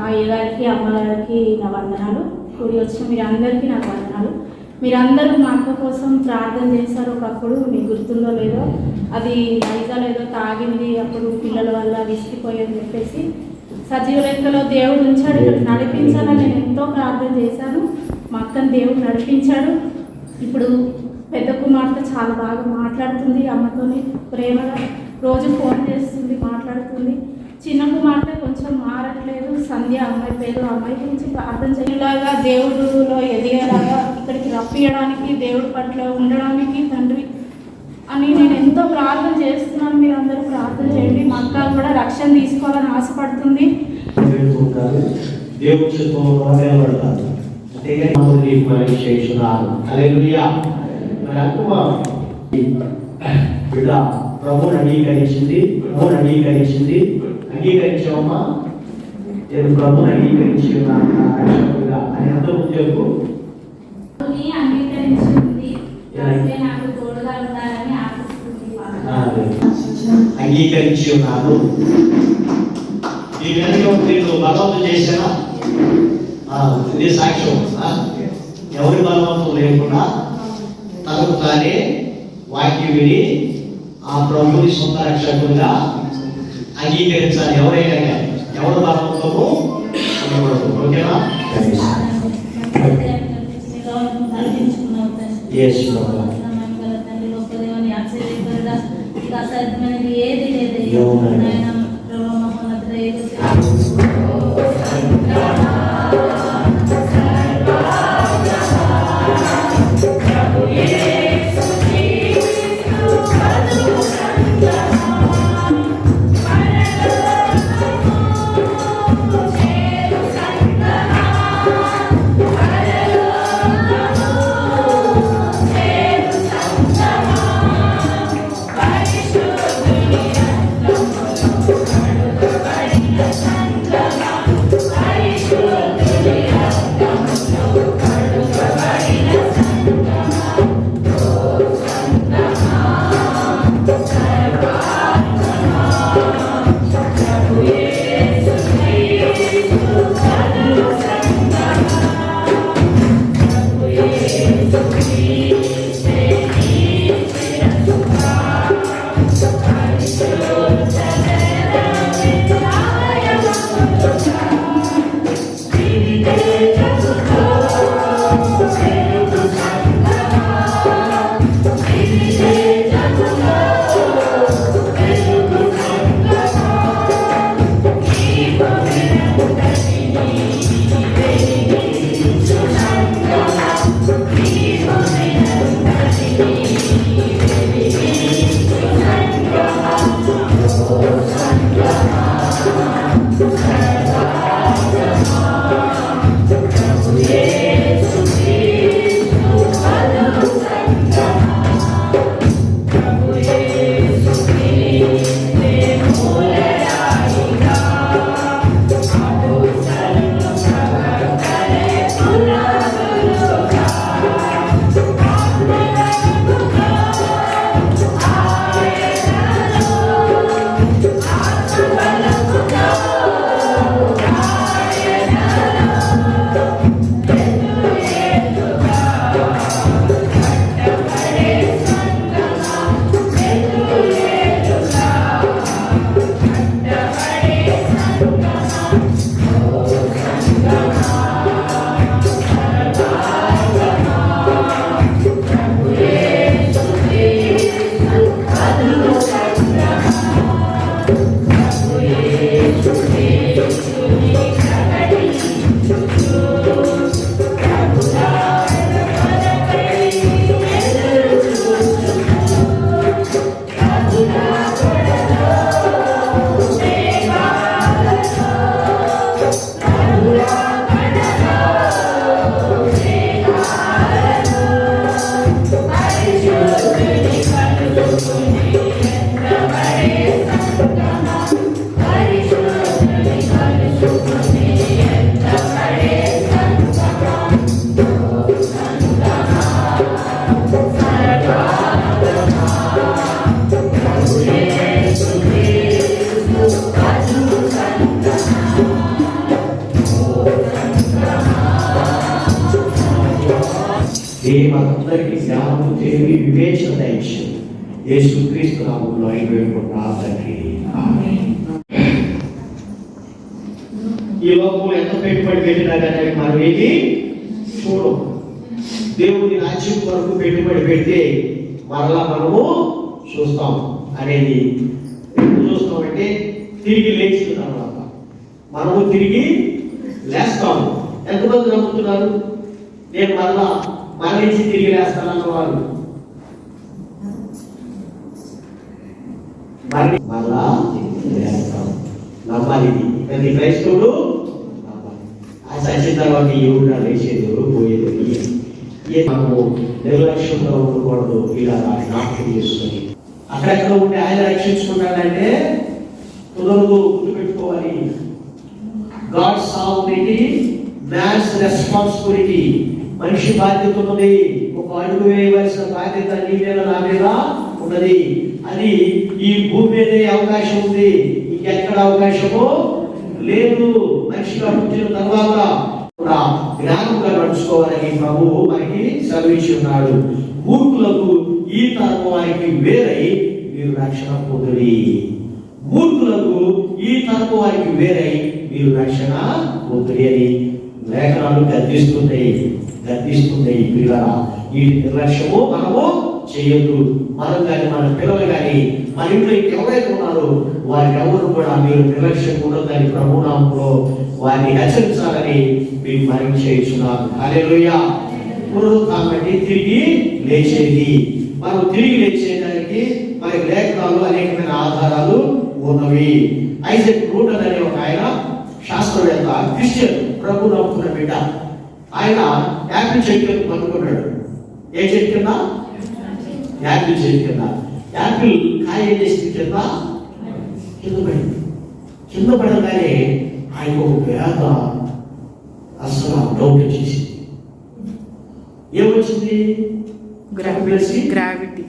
అయ్యగారికి అమ్మగారికి నా వందనాలు. కూడి వచ్చిన మీరందరికీ నాకు వందనాలు. మీరందరూ మా అక్క కోసం ప్రార్థన చేశారు. ఒకప్పుడు మీకు గుర్తుందో లేదో, అది వైజాగ్ ఏదో తాగింది, అప్పుడు పిల్లల వల్ల విసిగిపోయని చెప్పేసి సజీవ లెక్కలో దేవుడు ఉంచాడు. ఇక్కడ నడిపించాలని నేను ఎంతో ప్రార్థన చేశాను. మా అక్కని దేవుడు నడిపించాడు. ఇప్పుడు పెద్ద కుమార్తె చాలా బాగా మాట్లాడుతుంది, అమ్మతోని ప్రేమగా రోజు ఫోన్ చేస్తుంది, మాట్లాడుతుంది. చిన్న కుమార్తె కొంచెం మారట్లేదు. సంధ్య అమ్మాయి పేరు, అమ్మాయి గురించి ప్రార్థన చేయలాగా, దేవుడులో ఎదిగేలాగా, ఇక్కడికి రప్పియడానికి, దేవుడి పట్ల ఉండడానికి తండ్రి అని నేను ఎంతో ప్రార్థన చేస్తున్నాను. మీరు అందరూ ప్రార్థన చేయండి. మా అక్క కూడా రక్షణ తీసుకోవాలని ఆశపడుతుంది. ప్రభువుని అంగీకరించావమ్మా. నేను ప్రభువుని అంగీకరించి అని అంత చెప్పు. అంగీకరించి ఉన్నాను. ఈ వెనక నేను బలవంతం చేశానా? ఇది సాక్ష్యం. ఎవరి బలవంతం లేకుండా తనకు తానే వాక్యం విని ఆ ప్రభుని సొంత రక్షకులుగా అంగీకరించాలి. ఎవరైనా ఎవరు బలవంతము ఉండకూడదు. ఓకేనా? ఏది లేదు. దేవందరికీ జ్ఞానము తెలివి వివేచన దయచేసి యేసుక్రీస్తు నామములో వేడుకుంటున్నాము తండ్రి. ఆమేన్. ఈ లోకంలో ఎంత పెట్టుబడి పెట్టినా కానీ మనం ఏది చూడం. దేవుని రాజ్యం కొరకు పెట్టుబడి పెడితే మరలా మనము చూస్తాం అనేది ఎప్పుడు చూస్తామంటే తిరిగి లేచిన తర్వాత మనము తిరిగి లేస్తాము. ఎంతమంది నమ్ముతున్నారు నేను మరలా మరణించి తిరిగి లేస్తానన్న వారు? మరలా లేస్తాం నమ్మాలి. ప్రతి క్రైస్తవుడు నమ్మాలి. ఆ చచ్చిన తర్వాత ఎవరు లేచేది ఎవరు పోయేది మనము నిర్లక్ష్యంగా ఉండకూడదు. ఇలా జ్ఞాపకం చేసుకొని అక్కడెక్కడ ఉండి ఆయన రక్షించుకున్నాడంటే కుదరదు. గుర్తుపెట్టుకోవాలి. God sovereignty, man's responsibility. మనిషి బాధ్యత ఉన్నది. ఒక అడుగు వేయవలసిన బాధ్యత నీ మీద నా మీద ఉన్నది. అది ఈ భూమి మీదే అవకాశం ఉంది, ఇంకెక్కడ అవకాశము లేదు. మనిషిగా పుట్టిన తర్వాత కూడా జ్ఞానంగా నడుచుకోవాలని ప్రభువు మనకి సెలవిచ్చి ఉన్నాడు. మూర్ఖులకు ఈ తరం వారికి వేరై మీరు రక్షణ పొందుడి. మూర్ఖులకు ఈ తరం వారికి వేరై మీరు రక్షణ పొందుడి అని లేఖనాలు గద్దిస్తున్నాయి. పిల్లల ఈ నిర్లక్ష్యము మనము చేయొద్దు. మనం కానీ మన పిల్లలు కానీ మన ఇంట్లో ఎవరైతే ఉన్నారో వారికి ఎవరు కూడా మీరు నిర్లక్ష్యం ఉండదని ప్రభునామంలో వారిని హెచ్చరించాలని మీకు మనం చేయించున్నాను. హల్లెలూయా. పునరుత్థానాన్ని తిరిగి లేచేది. మనం తిరిగి లేచేదానికి మనకి లేఖనాలు అనేకమైన ఆధారాలు ఉన్నవి. ఐజాక్ న్యూటన్ అనే ఒక ఆయన శాస్త్రవేత్త, క్రిస్టియన్, ప్రభు నమ్ముకున్న బిడ్డ. ఆయన యాపిల్ చెట్టు పట్టుకున్నాడు. ఏ చెట్టు కింద? యాపిల్ చెట్టు కింద. యాపిల్ కాయ ఏం చేసింది? కింద పడింది. కింద పడగానే ఆయన ఒక పేద అసలు డౌట్ వచ్చేసింది. ఏమొచ్చింది? గ్రావిటీ.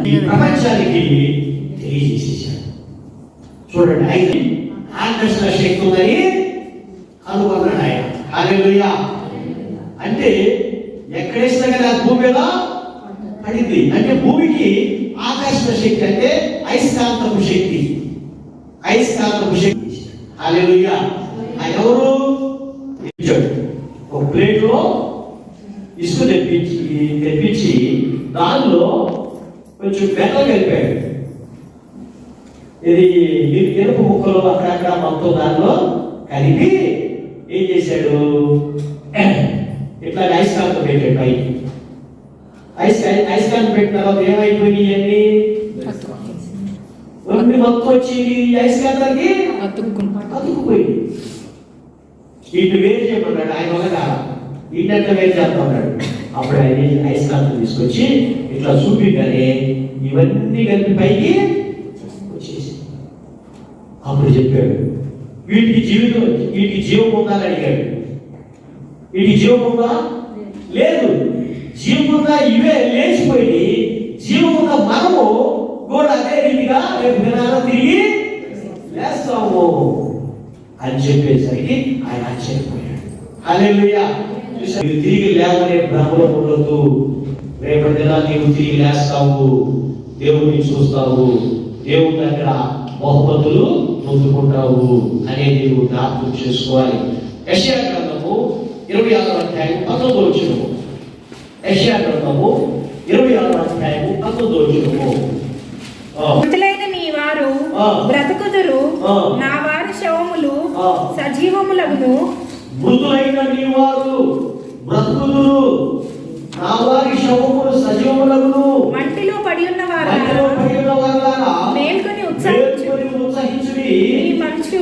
ఈ ప్రపంచానికి తెలియజేసేసాడు. చూడండి, అయితే ఆకర్షణ శక్తి ఉందని కనుగొన్నాడు ఆయన. హల్లెలూయా. అంటే ఎక్కడేసినా కానీ ఆ భూమి మీద పడింది. అంటే భూమికి ఆకర్షణ శక్తి అంటే అయస్కాంతపు శక్తి. హల్లెలూయా. ఆయన ఎవరు? ఒక ప్లేట్లో ఇసుక తెప్పించి తెప్పించి దానిలో కొంచెం బెల్లం కలిపాడు. ఇది ఎరుపు ముక్కలు అక్కడక్కడ మొత్తం దానిలో కలిపి ఏం చేశాడు, ఇట్లా ఐస్కాంతం పెట్టాడు పైకి. ఐస్కాంతం పెట్టిన తర్వాత ఏమైపోయినాయి అన్ని మొత్తం వచ్చి ఐస్కాంతానికి అతుక్కుపోయింది. వీటిని వేరు చేయమన్నాడు ఆయన వల్ల కాదు, వీటంతా వేరు చేస్తా ఉన్నాడు. అప్పుడు ఆయన ఐస్కాంతం తీసుకొచ్చి ఇట్లా చూపిగానే ఇవన్నీ కలిపి పైకి వచ్చేసి అప్పుడు చెప్పాడు, వీటికి జీవం ఉందా అని అడిగాడు. వీటికి జీవం ఉందా? లేదు. జీవం ఉందా? ఇవే లేచిపోయి జీవం ఉన్న మనము కూడా అదే రీతిగా రేపు దినాల్లో తిరిగి లేస్తాము అని చెప్పేసరికి ఆయన ఆశ్చర్యపోయాడు. హల్లెలూయా. నువ్వు తిరిగి లేవనే భ్రమలో ఉండొద్దు. రేపటి దినాన్ని నీవు తిరిగి లేస్తావు, దేవుడిని చూస్తావు, దేవుడి దగ్గర బహుమతులు పొందుకుంటావు అనేది నువ్వు జ్ఞాపకం చేసుకోవాలి. యెషయా గ్రంథము 26వ అధ్యాయం 19వ వచనము. యెషయా గ్రంథము 26వ అధ్యాయం 19వ వచనము. మృతులైన నీ వారు బ్రతుకుదురు, నా వారి శవములు సజీవములగును. మృతులైన నీ వారు బ్రతుకుదురు, నా వారి శవములు సజీవములగును. మంటిలో పడి ఉన్న వారా మేల్కొని ఉత్సహించుడి. ఈ మంచు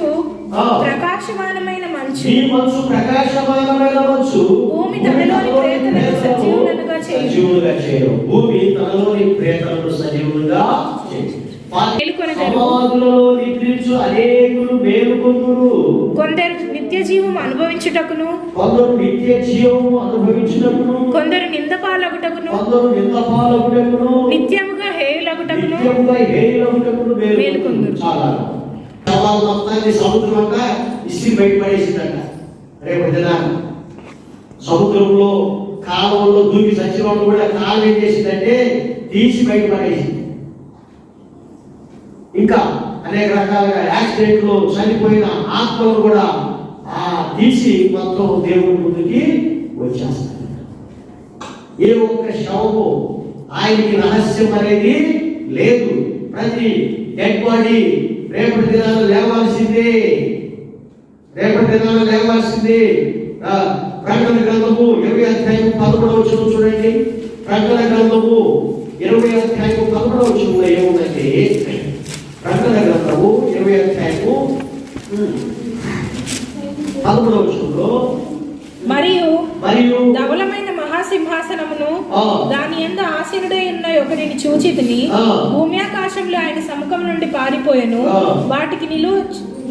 ప్రకాశమానమైన మంచు, ఈ మంచు ప్రకాశమానమైన మంచు భూమి తనలోని ప్రేతలను సజీవులుగా చేయు. భూమి తనలోని ప్రేతలను సజీవులుగా చేయు. కొందరు నిత్య జీవము అనుభవించుటకును, కొందరు నిత్య జీవము అనుభవించుటకును, కొందరు నిందపాలగుటకును, కొందరు నిందపాలగుటకును, నిత్యముగా హేయులగుటకును మేలుకొందురు. చాలా సవాలు మొత్తాన్ని సముద్రం అంతా ఇసి బయటపడేసిందంట. రేపు దినాన్ని సముద్రంలో కాలంలో దూకి సచివాళ్ళు కూడా కాలం ఏం చేసిందంటే తీసి బయటపడేసింది. ఇంకా అనేక రకాలుగా యాక్సిడెంట్లు చనిపోయిన ఆత్మలు కూడా తీసి మొత్తం దేవుడి ముందుకి వచ్చేస్తారు. ఏ ఒక్క శవము ఆయనకి రహస్యం అనేది లేదు. ప్రతి డెడ్ బాడీ రేపటి దినాలు లేవాల్సిందే, రేపటి దినాలు లేవాల్సిందే. ప్రకటన గ్రంథము 20వ అధ్యాయం 11వ వచనం చూడండి. ప్రకటన గ్రంథము 20వ అధ్యాయం 11వ వచనంలో ఏముందంటే, ప్రకటన గ్రంథము 20వ అధ్యాయము 11వ వచనంలో మరియు ధవలమైన మహాసింహాసనమును దాని యందు ఆసీనుడై ఉన్న ఒకరిని చూచితిని. భూమి ఆకాశంలో ఆయన సముఖం నుండి పారిపోయెను, వాటికి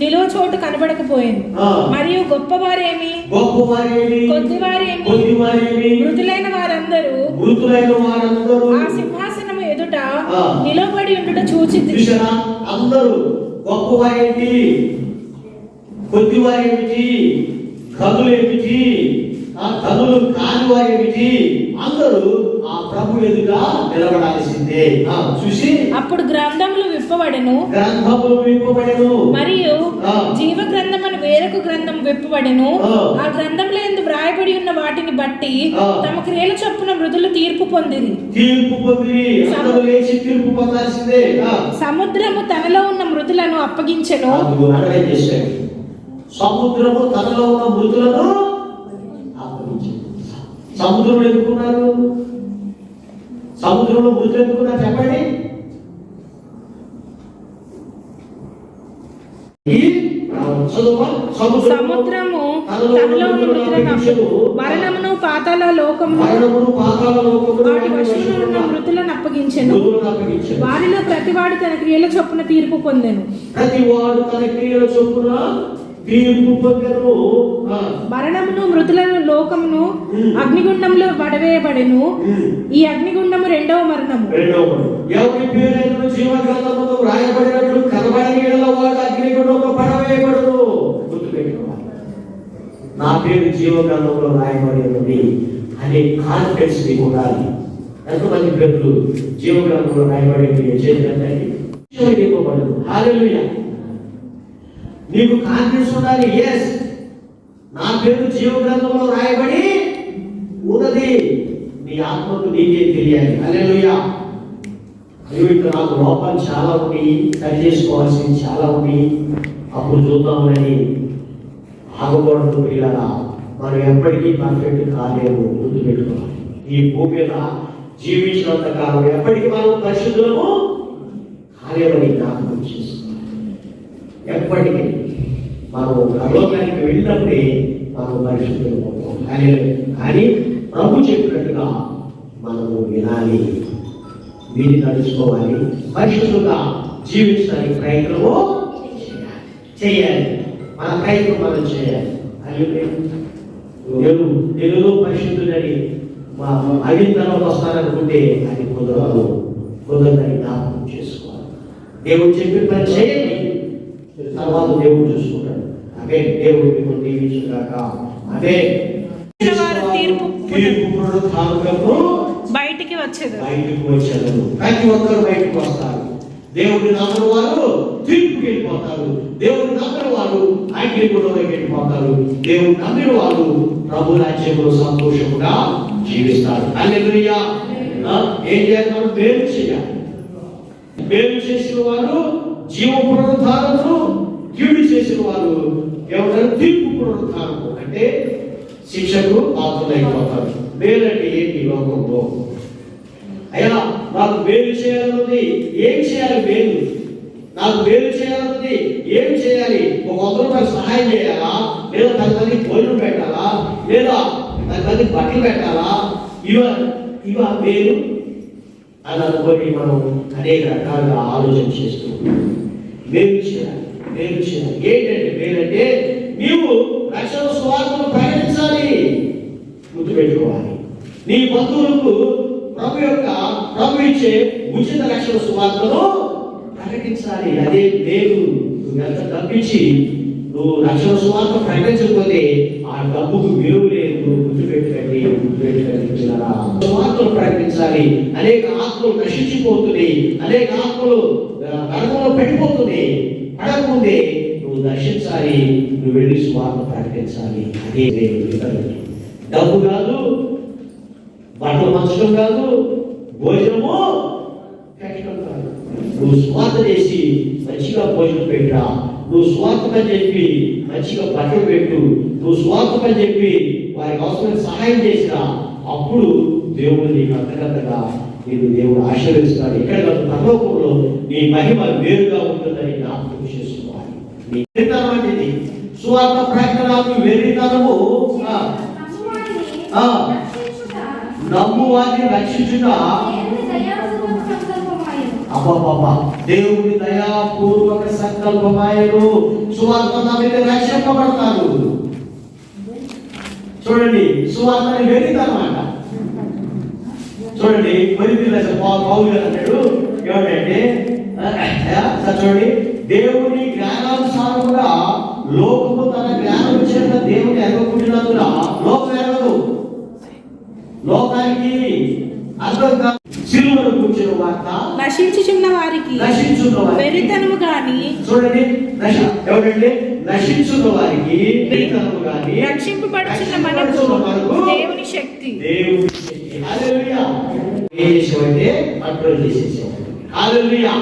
నిలువ చోటు కనబడకపోయాను. మరియు గొప్పవారేమి కొద్దివారేమి మృతులైన వారందరూ ఆ సింహాసనము ఎదుట నిలబడి ఉండుట చూచితిని. అందరూ గొప్పవారేంటి, కొద్దివారేమిటి, కనులేమిటి, కనులు కాని వారేమిటి, అందరూ ఆ ప్రభు ఎదుట నిలబడాల్సిందే. చూసి అప్పుడు గ్రంథములు విప్పబడెను, మరియు జీవ గ్రంథమని వేరొక గ్రంథం విప్పబడెను. ఆ గ్రంథంలో యందు వ్రాయబడి ఉన్న వాటిని బట్టి తమ క్రియల చొప్పున మృదులు తీర్పు పొందిరి. సముద్రము తనలో ఉన్న మృదులను అప్పగించెను. సముద్రము తనలో ఉన్న మృదులను అప్పగించెను. సముద్రంలో ఎందుకున్నారు? సముద్రంలో మృతులు ఎందుకున్నారు చెప్పండి. సముద్రము తనలో మరణమును పాతాళ లోకము వాటి వశములో ఉన్న మృతులను అప్పగించెను. వారిలో ప్రతివాడు తన క్రియల చొప్పున తీర్పు పొందెను. ప్రతివాడు తన క్రియల చొప్పున తీర్పు పొందెను. మరణమును మృతులను లోకమును అగ్నిగుండంలో పడవేయబడెను. ఈ అగ్నిగుండము రెండవ మరణము. ఎవరి పేరైన జీవ గ్రంథములో రాయబడినట్లు కనబడని యెడల వాడు అగ్నిగుండంలో పడవేయబడును. గుర్తుపెట్టుకోవాలి, నా పేరు జీవ గ్రంథంలో రాయబడి ఉన్నది అనే కాన్ఫిడెన్స్ మీకు ఉండాలి. ఎంతమంది పేర్లు జీవ గ్రంథంలో రాయబడి చేసినట్టు హల్లెలూయా. నీకు కాన్ఫిడెన్స్ ఉండాలి. ఎస్, నా పేరు జీవ గ్రంథంలో రాయబడి ఉన్నది. నీ నీ ఆత్మకు నీకే తెలియాలి. హల్లెలూయా. దేవుడితో నాకు లోపాలు చాలా ఉన్నాయి, సరి చేసుకోవాల్సింది చాలా ఉన్నాయి, అప్పుడు చూద్దామని ఆగకూడదు. పిల్లలా, మనం ఎప్పటికీ పర్ఫెక్ట్ కాలేము, గుర్తుపెట్టుకోవాలి. ఈ భూమి మీద జీవించినంత కాలం ఎప్పటికీ మనం పరిశుద్ధులము కాలేమని జ్ఞాపకం చేసుకోవాలి. ఎప్పటికీ మనం పరలోకానికి వెళ్ళినప్పుడే మనం పరిశుద్ధులు అవుతాం. కానీ ప్రభు చెప్పినట్టుగా మనము వినాలి, వీధి నడుచుకోవాలి, పరిశుద్ధంగా జీవించడానికి ప్రయత్నము చేయాలి. మన ప్రయత్నం మనం చేయాలి. నేను పరిశుద్ధులని అయిన తర్వాత వస్తాననుకుంటే అది కుదరదని జ్ఞాపకం చేసుకోవాలి. దేవుడు చెప్పిన పని చేయండి, తర్వాత దేవుడు చూసుకుంటాడు. అదే దేవుడు మిమ్మల్ని దీవించుగాక. అదే బయటికి వచ్చేది, ప్రతి ఒక్కరు బయటకు వస్తారు. దేవుడిని నమ్మని వారు తీర్పుకి వెళ్ళిపోతారు. దేవుడిని నమ్మని వారు అగ్నిగుండంలోకి వెళ్ళిపోతారు. దేవుడిని నమ్మిన వారు ప్రభు రాజ్యంలో సంతోషంగా జీవిస్తారు. హల్లెలూయా. ఏం చేయాలి? మేలు చేయాలి. మేలు చేసిన వారు జీవ పునరుద్ధారము, కీడు చేసిన వారు ఎవరైనా తీర్పు పునరుద్ధారము అంటే శిక్షకు పాత్రులైపోతారు. మేలంటే ఏంటి లోకంలో? అయ్యా నాకు మేలు చేయాలన్నది, ఏం చేయాలి? మేలు నాకు మేలు చేయాలన్నది ఏం చేయాలి? ఒక 100 రూపాయలు సహాయం చేయాలా, లేదా 10 మందికి భోజనం పెట్టాలా, లేదా 10 మందికి బట్టలు పెట్టాలా? ఇవా మేలు అని అనుకొని మనం అనేక రకాలుగా ఆలోచన చేస్తూ మేలు చేయాలి. మేలు చేయాలి ఏంటంటే, మేలంటే నీవు రక్షణ సువార్తను ప్రకటించాలి. గుర్తుపెట్టుకోవాలి. నీ బంధువులకు ప్రభు ఇచ్చే ఉచిత రక్షణ సువార్తను ప్రకటించాలి. అదే మేలు. నువ్వు ఎంత డబ్బిచ్చి నువ్వు రక్షణ సువార్త ప్రకటించకపోతే ఆ డబ్బుకు విలువ లేదు. గుర్తుపెట్టుకోండి. సువార్తను ప్రకటించాలి. అనేక ఆత్మలు నశించిపోతుంది, అనేక ఆత్మలు నరకంలో పడిపోతుంది. పడకముందే నువ్వు దర్శించాలి, నువ్వు వెళ్ళి సువార్త ప్రకటించాలి. అదే డబ్బు కాదు, బట్టలు పంచడం కాదు, భోజనము పెట్టడం కాదు. నువ్వు స్వార్థ చేసి మంచిగా భోజనం పెట్టా, నువ్వు స్వార్థమని చెప్పి మంచిగా బట్టలు పెట్టు, నువ్వు స్వార్థమని చెప్పి వారికి అవసరమైన సహాయం చేసినా అప్పుడు దేవుడు నీకు అంతకంతగా నేను దేవుడు ఆశీర్వదిస్తాడు. ఇక్కడ పరలోకంలో నీ మహిమ వేరుగా ఉంటుందని జ్ఞాపకం చేసుకోవాలి. నీ వెరితనం అంటే సువార్త ప్రకటనకు వెరితనము, నమ్మువారిని రక్షించుట అబ్బా దేవుని దయాపూర్వక సంకల్పమాయను. సువార్త నమ్మితే రక్షింపబడతారు. చూడండి, సువార్తని వెరితనమాట. చూడండి, పౌలు అన్నాడు ఏమంటే, చూడండి, దేవుని జ్ఞానానుసారముగా లోకము తన జ్ఞానం చేత దేవుని ఎరగకుండినందున లోకం ఎరగదు. లోకానికి అర్థం కాదు. సిలువను కూర్చున్న వార్త నశించుచున్న వారికి వెరితనము గాని, చూడండి, ఎవరండి నశించున్న వారికి వెరితనము గాని, రక్షింపబడుచున్న మనకు దేవుని శక్తి. దేవుని శక్తి. హల్లెలూయా. ఏం చేసామంటే కంట్రోల్ చేసేసాం. హల్లెలూయా.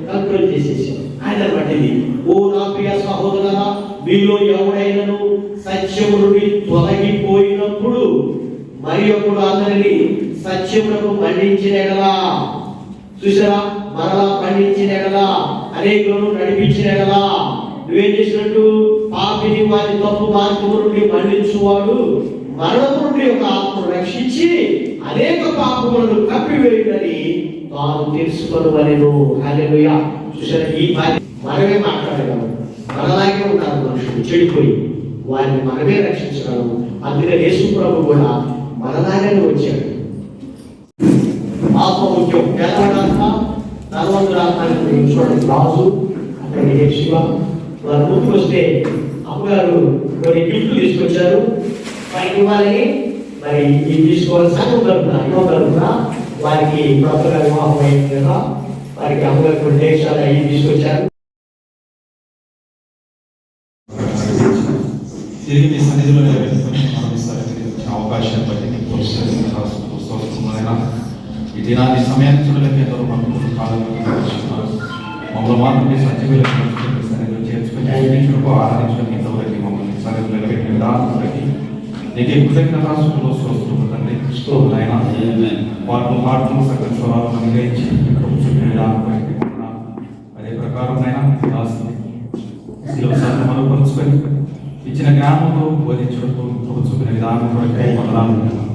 కంట్రోల్ చేసేసాం. ఆయన పట్టింది. ఓ నా ప్రియ సహోదరులారా, మీలో ఎవడైనను సత్యము నుండి తొలగిపోయినప్పుడు మరి ఒకడు అందరినీ సత్యములకు మళ్లించినగా, చూసారా, మరలా మళ్లించినగా, అనేకులను నడిపించినగా, నువ్వేం చేసినట్టు? పాపిని వారి తప్పు మార్గము నుండి మళ్లించువాడు మరణము నుండి ఒక ఆత్మను రక్షించి అనేక పాపములను కప్పివేయుడని తాను తెలుసుకొనవలెను. హల్లెలూయా. చూసారా, ఈ మనమే మాట్లాడగలము. మనలాగే ఉంటారు మనుషులు చెడిపోయి, వారిని మనమే రక్షించగలము. అందుకే యేసు ప్రభు కూడా మనలాగానే వచ్చాడు. ఆత్మ ముఖ్యం. పేదవాడాత్మ, ధనవంతుడాత్మ. చూడండి, రాజు అక్కడ శివ వారి ముందుకు వస్తే అమ్మగారు కొన్ని గిఫ్ట్లు తీసుకొచ్చారు. వారికి ఇవ్వాలని మరి ఇది తీసుకోవాలి. సంఘం తరపున ఇవ్వగలుగుతా వారికి కొత్తగా వివాహం అయింది కదా, వారికి అమ్మగారు కొన్ని దేశాలు అవి తీసుకొచ్చారు. తిరిగి మీ సన్నిధిలో అవకాశం బట్టి ఈ దినాన్ని సమయాన్ని చూడలేక ఎందరో భక్తులు కాలంలో మమ్మల్ని మాత్రమే సత్యవేలకు సన్నిధిలో చేర్చుకొని జీవించడానికి ఆరాధించడం ఎంతవరకు మమ్మల్ని సన్నిధిలో నిలబెట్టిన విధానానికి నీకే కృతజ్ఞతాస్తులు స్తోత్రములు తండ్రి. ఆయన పాటలు సకల స్వరాలను అనుగ్రహించి ఇక్కడ కూర్చున్న విధానం అదే ప్రకారం అయినా శిలవసాన్ని మరుపరుచుకొని ఇచ్చిన జ్ఞానంతో బోధించడంతో చూపిన విధానం కొరకు